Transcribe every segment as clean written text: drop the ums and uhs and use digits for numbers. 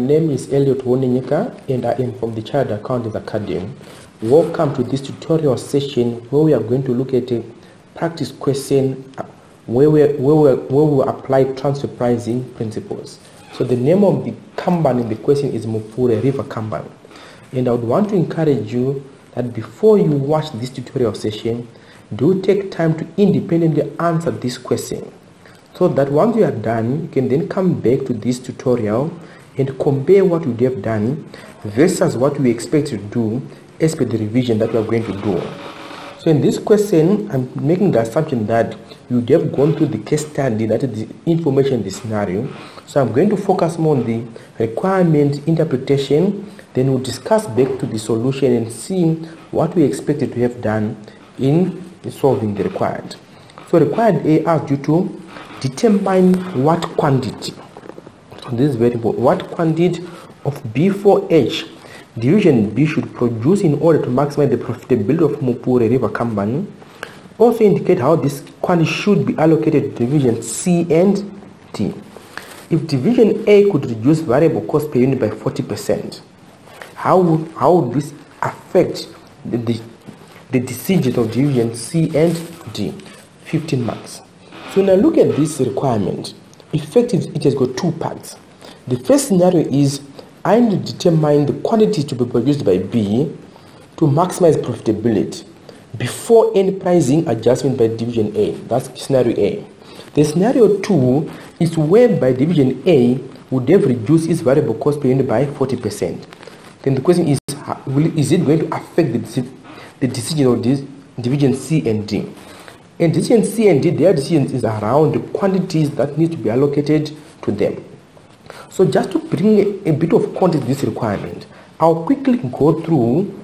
name is Elliot Woninyika and I am from the Child Accounting Academy. Welcome to this tutorial session where we are going to look at a practice question where we apply transfer pricing principles. So the name of the Kanban in the question is Mupfure River Kanban. And I would want to encourage you that before you watch this tutorial session, do take time to independently answer this question, so that once you are done, you can then come back to this tutorial and compare what you have done versus what we expect to do as per the revision that we are going to do. So in this question, I'm making the assumption that you have gone through the case study, that is the information, the scenario. So I'm going to focus more on the requirement interpretation, then we'll discuss back to the solution and see what we expected to have done in solving the required. So required A asks you to determine what quantity, so this is very important, what quantity of B4H division B should produce in order to maximize the profitability of Mupfure River Kanban. Also indicate how this quantity should be allocated to division C and D. If division A could reduce variable cost per unit by 40%, how would this affect the decision of division C and D? 15 marks. So now look at this requirement. Effectively, it has got two parts. The first scenario is I need to determine the quantity to be produced by B to maximize profitability before any pricing adjustment by division A. That's scenario A. The scenario 2 is whereby division A would have reduced its variable cost per unit by 40%. Then the question is, is it going to affect the decision of this division C and D? And decision C and D, their decision is around the quantities that need to be allocated to them. So just to bring a bit of context to this requirement, I'll quickly go through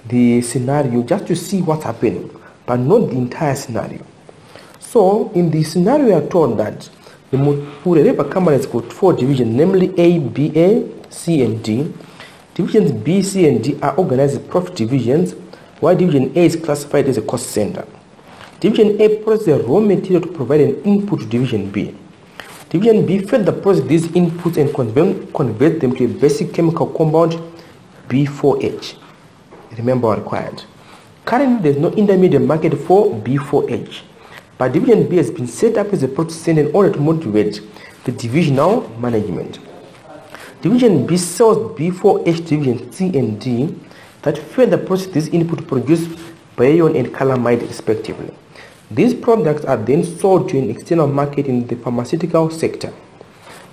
the scenario just to see what's happening, but not the entire scenario. So in the scenario, we are told that the Mupfure River Kanban has got 4 divisions, namely A, B, A, C, and D. Divisions B, C, and D are organized as profit divisions, while division A is classified as a cost center. Division A processes the raw material to provide an input to division B. Division B further processes these inputs and convert them to a basic chemical compound, B4H. Remember, required. Currently, there is no intermediate market for B4H, but division B has been set up as a profit center in order to motivate the divisional management. Division B sells B4H division C and D that further process this input to produce bayon and calamide respectively. These products are then sold to an external market in the pharmaceutical sector.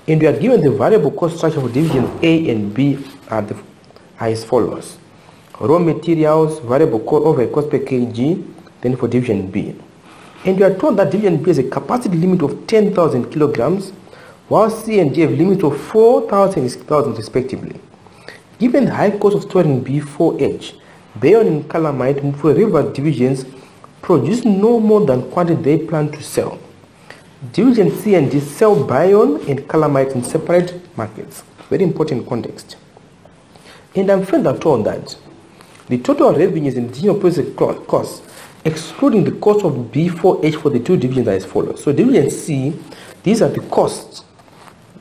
And we are given the variable cost structure for division A and B are as follows. Raw materials, variable cost over cost per kg, then for division B. And we are told that division B has a capacity limit of 10,000 kilograms, while C and D have limits of 4,000 and 6,000 respectively. Given the high cost of storing B4H, bayon and calamide Mupfure River divisions produce no more than quantity they plan to sell. Division C and D sell bayon and calamide in separate markets. Very important context. And I'm further told that the total revenues in division of process costs, excluding the cost of B4H for the two divisions, are as follows. So division C, these are the costs.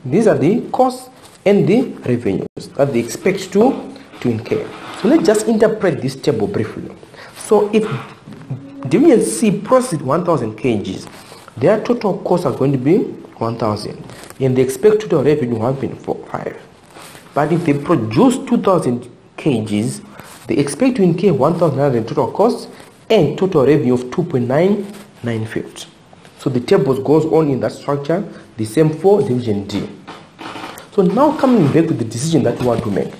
These are the costs and the revenues that they expect to incur. So let's just interpret this table briefly. So if division C processes 1,000 kgs, their total costs are going to be 1,000, and they expect total revenue 1.45. But if they produce 2,000 kgs, they expect to incur 1,900 in total costs and total revenue of 2.995. So the table goes on in that structure, the same for division D. So now coming back to the decision that we want to make.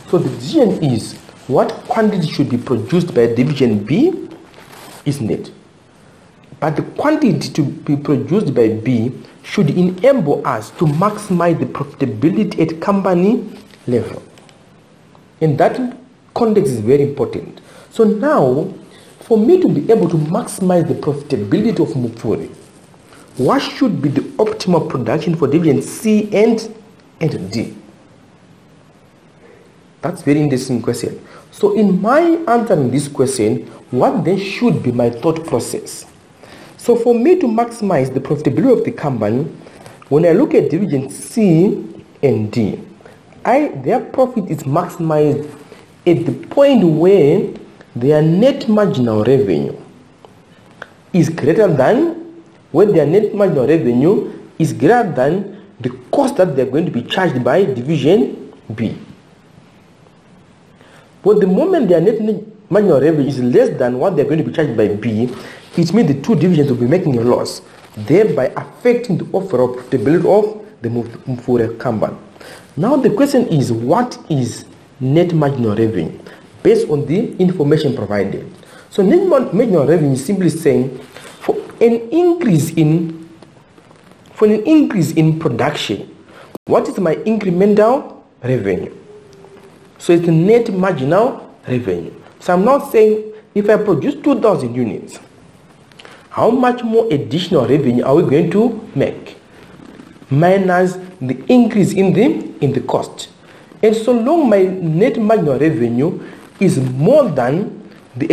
So the decision is what quantity should be produced by division B is net. But the quantity to be produced by B should enable us to maximize the profitability at company level. And that context is very important. So now, for me to be able to maximize the profitability of Mupfure, what should be the optimal production for division C and D? That's a very interesting question. So in my answering this question, what then should be my thought process? So for me to maximize the profitability of the company, when I look at division C and D, their profit is maximized at the point where their net marginal revenue is greater than, when their net marginal revenue is greater than the cost that they're going to be charged by division B. But the moment their net marginal revenue is less than what they're going to be charged by B, it means the two divisions will be making a loss, thereby affecting the overall profitability of the Mupfure company. Now the question is, what is net marginal revenue based on the information provided? So net marginal revenue is simply saying for an increase in production, what is my incremental revenue? So it's the net marginal revenue. So I'm not saying if I produce 2,000 units, how much more additional revenue are we going to make? Minus the increase in the cost. And so long my net marginal revenue is more than the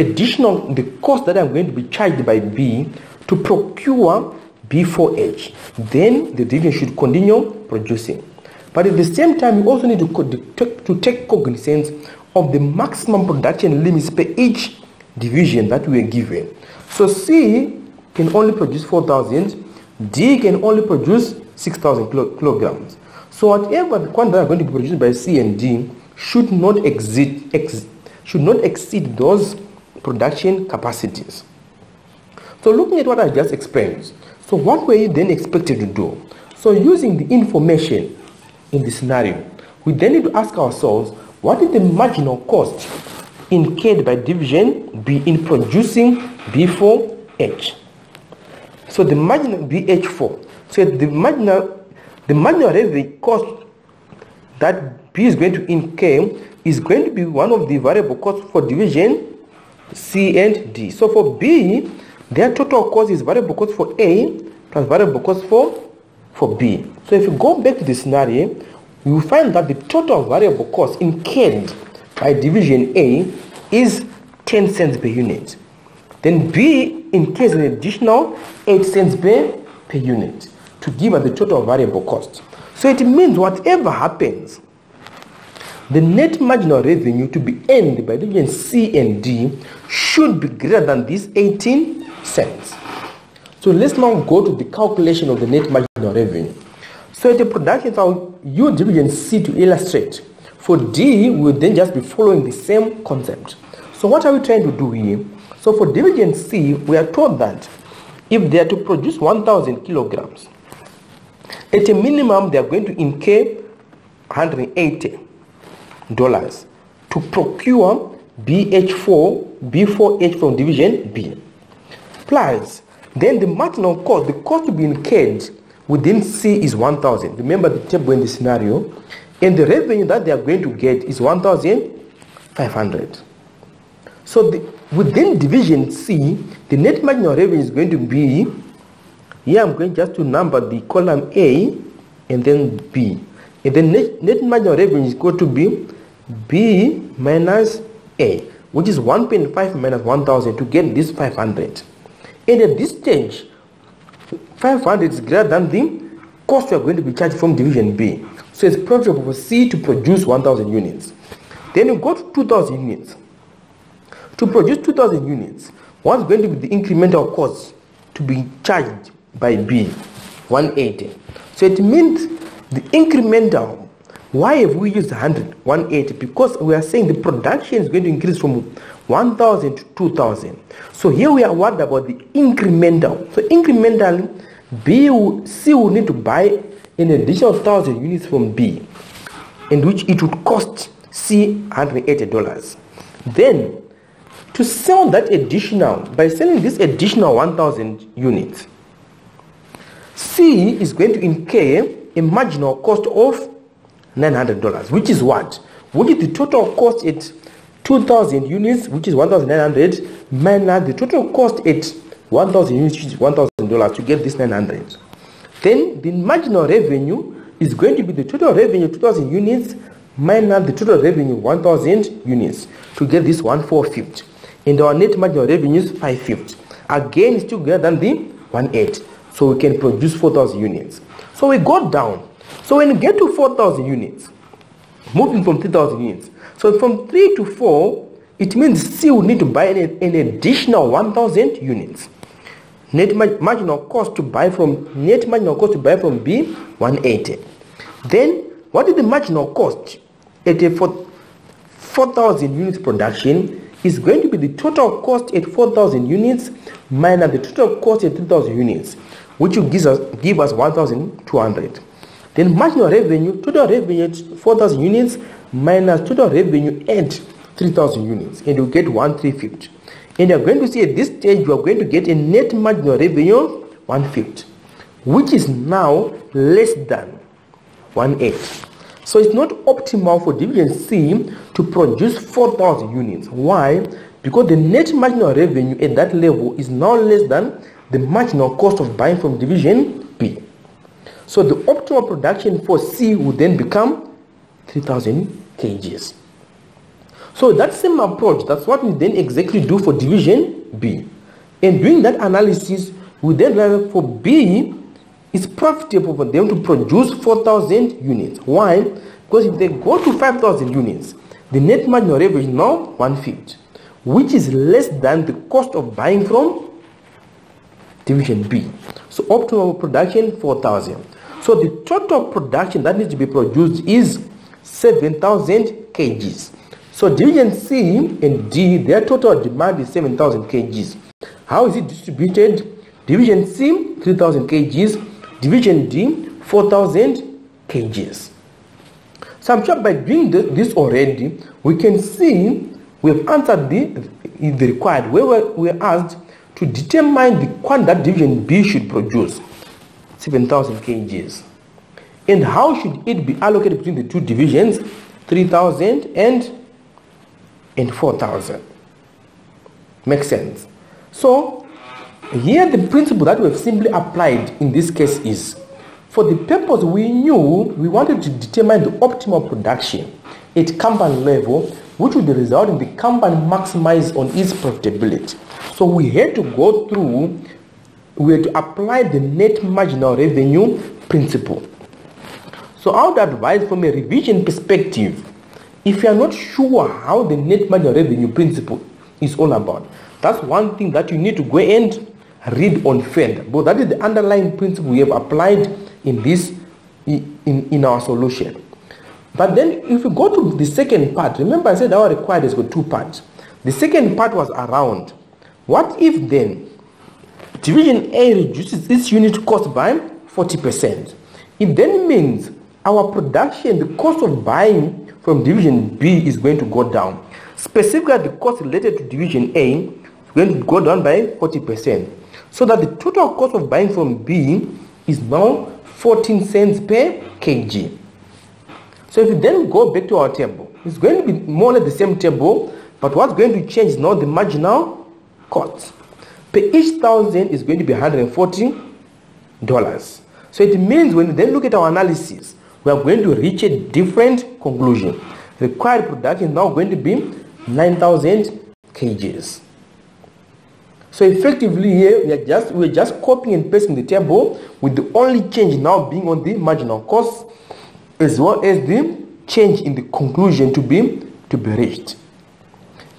cost that I'm going to be charged by B to procure B4H, then the division should continue producing. But at the same time, you also need to take cognizance of the maximum production limits per each division that we are given. So C can only produce 4,000, D can only produce 6,000 kilograms. So whatever the quantity are going to be produced by C and D should not exceed those production capacities. So looking at what I just explained, so what were you then expected to do? So using the information in the scenario, we then need to ask ourselves, what is the marginal cost incurred by division B in producing B4H? So the marginal BH4. So the marginal revenue cost that B is going to incur is going to be one of the variable costs for division C and D. So for B, their total cost is variable cost for A plus variable cost for B. So if you go back to the scenario, you will find that the total variable cost incurred by division A is 10 cents per unit. Then B incurs an additional 8 cents per unit to give us the total variable cost. So it means whatever happens, the net marginal revenue to be earned by division C and D should be greater than this 18 cents. So let's now go to the calculation of the net marginal revenue. So the production, I'll use division C to illustrate. For D, we will then just be following the same concept. So what are we trying to do here? So for division C, we are told that if they are to produce 1,000 kilograms, at a minimum they are going to incur $180 to procure B4H from division B. Plus, then the marginal cost, the cost to be incurred within C is 1,000. Remember the table in the scenario. And the revenue that they are going to get is 1,500. So within division C, the net marginal revenue is going to be, here I'm going just to number the column A and then B. And the net marginal revenue is going to be B minus A, which is 1.5 minus 1,000 to get this 500. And at this stage, 500 is greater than the cost we are going to be charged from division B. So it's profitable for C to produce 1,000 units. Then you go to 2,000 units. To produce 2,000 units, what's going to be the incremental cost to be charged by B? 180. So it means the incremental, why have we used 100, 180? Because we are saying the production is going to increase from 1,000 to 2,000. So here we are worried about the incremental. So incrementally, C will need to buy an additional 1,000 units from B, in which it would cost C $180. Then, to sell that additional, by selling this additional 1,000 units, C is going to incur a marginal cost of $900, which is what? Which is the total cost at 2,000 units, which is 1,900, minus the total cost at 1,000 units, which is $1,000 to get this 900. Then the marginal revenue is going to be the total revenue 2,000 units minus the total revenue 1,000 units to get this 1,450. And our net marginal revenue is 550. Again, it's still greater than the 1,800. So we can produce 4,000 units. So we go down. So when you get to 4,000 units, moving from 3,000 units. So from 3 to 4, it means C will need to buy an additional 1,000 units. Net marginal cost to buy from B, 180. Then what is the marginal cost at a 4,000 units production? Is going to be the total cost at 4,000 units minus the total cost at 3,000 units, which will give us 1,200. Then marginal revenue, total revenue at 4,000 units minus total revenue at 3,000 units, and you get 1,350. And you're going to see at this stage you are going to get a net marginal revenue 150, which is now less than 180. So it's not optimal for division C to produce 4,000 units. Why? Because the net marginal revenue at that level is now less than the marginal cost of buying from division B. So the optimal production for C would then become 3,000 kgs. So that same approach, that's what we then exactly do for division B. And doing that analysis, we then realize for B, it's profitable for them to produce 4,000 units. Why? Because if they go to 5,000 units, the net marginal revenue is now 150, which is less than the cost of buying from division B. So optimal production 4,000. So the total production that needs to be produced is 7,000 kgs. So division C and D, their total demand is 7,000 kgs. How is it distributed? Division C, 3,000 kgs. Division D, 4,000 kgs. So I'm sure by doing this already, we can see we've answered the required. Where we were asked to determine the quantity that division B should produce, 7,000 kgs. And how should it be allocated between the two divisions, 3,000 and 4,000? Makes sense. So here the principle that we have simply applied in this case is, for the purpose we wanted to determine the optimal production at company level, which would result in the company maximize on its profitability. So we had to go through, we had to apply the net marginal revenue principle. So I would advise from a revision perspective, if you are not sure how the net marginal revenue principle is all about, that's one thing that you need to go and read on further. But that is the underlying principle we have applied in this in our solution. But then if you go to the second part, remember I said our required has got two parts. The second part was around, what if then division A reduces its unit cost by 40%? It then means our production, the cost of buying from division B is going to go down. Specifically, the cost related to division A is going to go down by 40%. So that the total cost of buying from B is now 14 cents per kg. So if you then go back to our table, it's going to be more or less the same table, but what's going to change is now the marginal cost. Per each 1,000 is going to be $140. So it means when we then look at our analysis, we are going to reach a different conclusion. Required production is now going to be 9,000 kgs. So effectively here, we're just copying and pasting the table, with the only change now being on the marginal cost, as well as the change in the conclusion to be reached.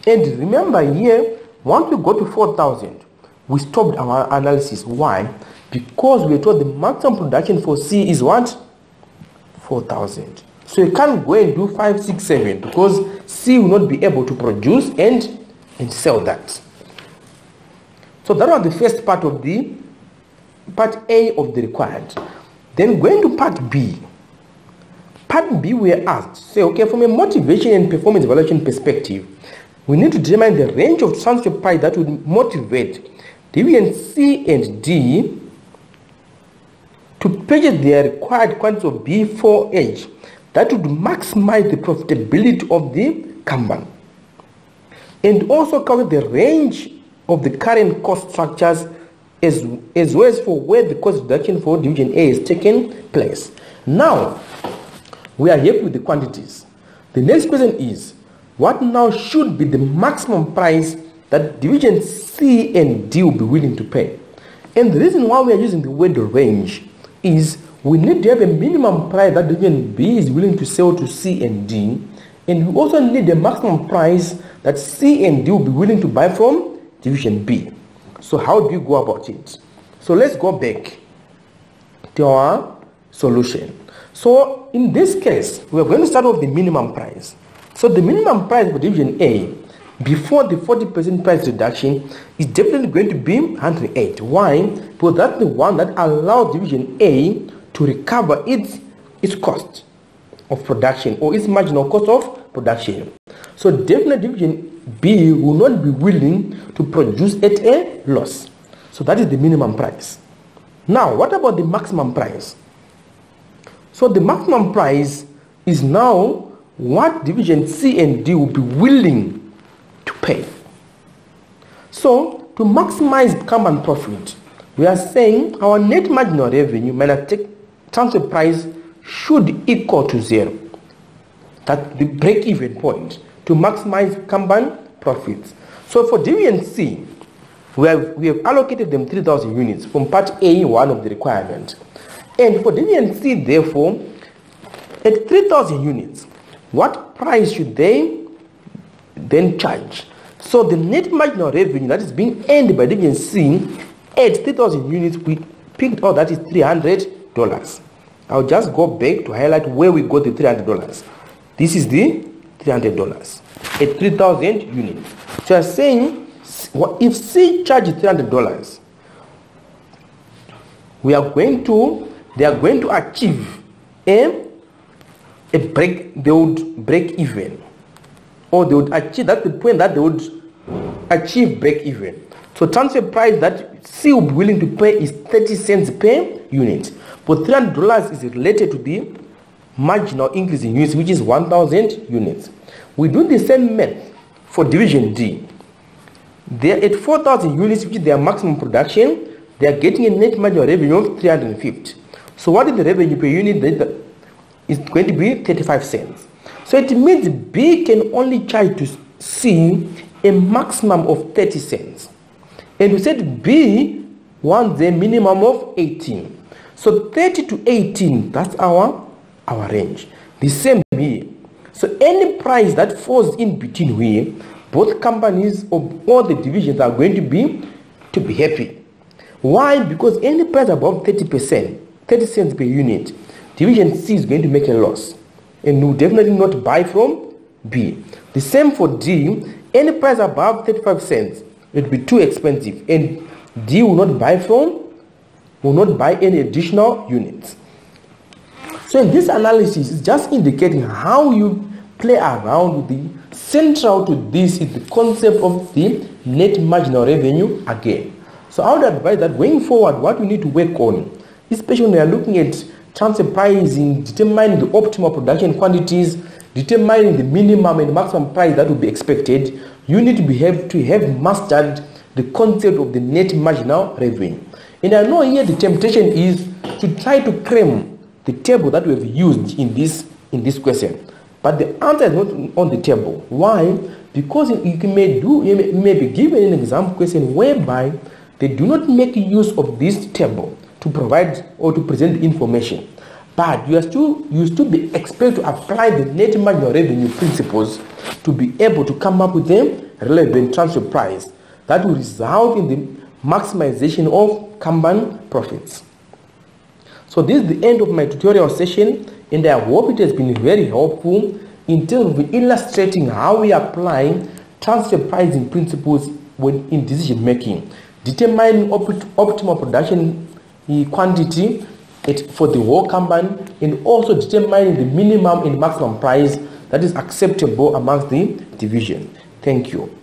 And remember here, once we go to 4,000, we stopped our analysis. Why? Because we were told the maximum production for C is what? 4,000. So you can't go and do 5, 6, 7 because C will not be able to produce and sell that. So that was the first part of the part A of the required. Then going to part B. Part B, we are asked, say, okay, from a motivation and performance evaluation perspective, we need to determine the range of transfer price that would motivate division C and D to purchase their required quantities of B4H that would maximize the profitability of the company, and also cover the range of the current cost structures as well as for where the cost reduction for division A is taking place. Now, we are here with the quantities. The next question is, what now should be the maximum price that division C and D will be willing to pay? And the reason why we are using the word range is we need to have a minimum price that division B is willing to sell to C and D, and we also need a maximum price that C and D will be willing to buy from division B. So how do you go about it? So let's go back to our solution. So in this case, we are going to start with the minimum price. So the minimum price for division A before the 40% price reduction is definitely going to be 108. Why? Because that's the one that allows division A to recover its cost of production, or its marginal cost of production. So definitely division B will not be willing to produce at a loss. So that is the minimum price. Now, what about the maximum price? So the maximum price is now what division C and D will be willing to pay. So to maximize combined profit, we are saying our net marginal revenue minus transfer price should equal to 0. That's the break-even point to maximize combined profits. So for division C, we have allocated them 3,000 units from part A, one of the requirements. And for division C, therefore, at 3,000 units, what price should they then charge? So the net marginal revenue that is being earned by division C at 3,000 units, we picked out that is $300. I'll just go back to highlight where we got the $300. This is the $300 at 3,000 units. So I'm saying, if C charges $300, they are going to achieve they would break even, or they would achieve, that's the point that they would achieve break even. So transfer price that C will be willing to pay is 30 cents per unit, but $300 is related to the marginal increase in units, which is 1,000 units. We do the same math for division D. They're at 4,000 units, which is their maximum production. They are getting a net marginal revenue of 350. So what is the revenue per unit? That is going to be 35 cents. So it means B can only charge to C a maximum of 30 cents. And we said B wants a minimum of 18. So 30 to 18, that's our range. The same here. So any price that falls in between here, both companies or all the divisions are going to be happy. Why? Because any price above 30 cents per unit, division C is going to make a loss and will definitely not buy from B. The same for D. Any price above 35 cents, it will be too expensive, and D will not buy any additional units. So in this analysis, it's just indicating how you play around with the central to this is the concept of the net marginal revenue again. So I would advise that going forward, what we need to work on, especially when we are looking at transfer pricing, determining the optimal production quantities, determining the minimum and maximum price that will be expected, you need to have mastered the concept of the net marginal revenue. And I know here the temptation is to try to cram the table that we have used in this question. But the answer is not on the table. Why? Because you may be given an exam question whereby they do not make use of this table to provide or to present information. But you still be expected to apply the net marginal revenue principles to be able to come up with a relevant transfer price that will result in the maximization of combined profits. So this is the end of my tutorial session, and I hope it has been very helpful in terms of illustrating how we apply transfer pricing principles when in decision making, determining optimal production quantity for the whole company, and also determining the minimum and maximum price that is acceptable amongst the division. Thank you.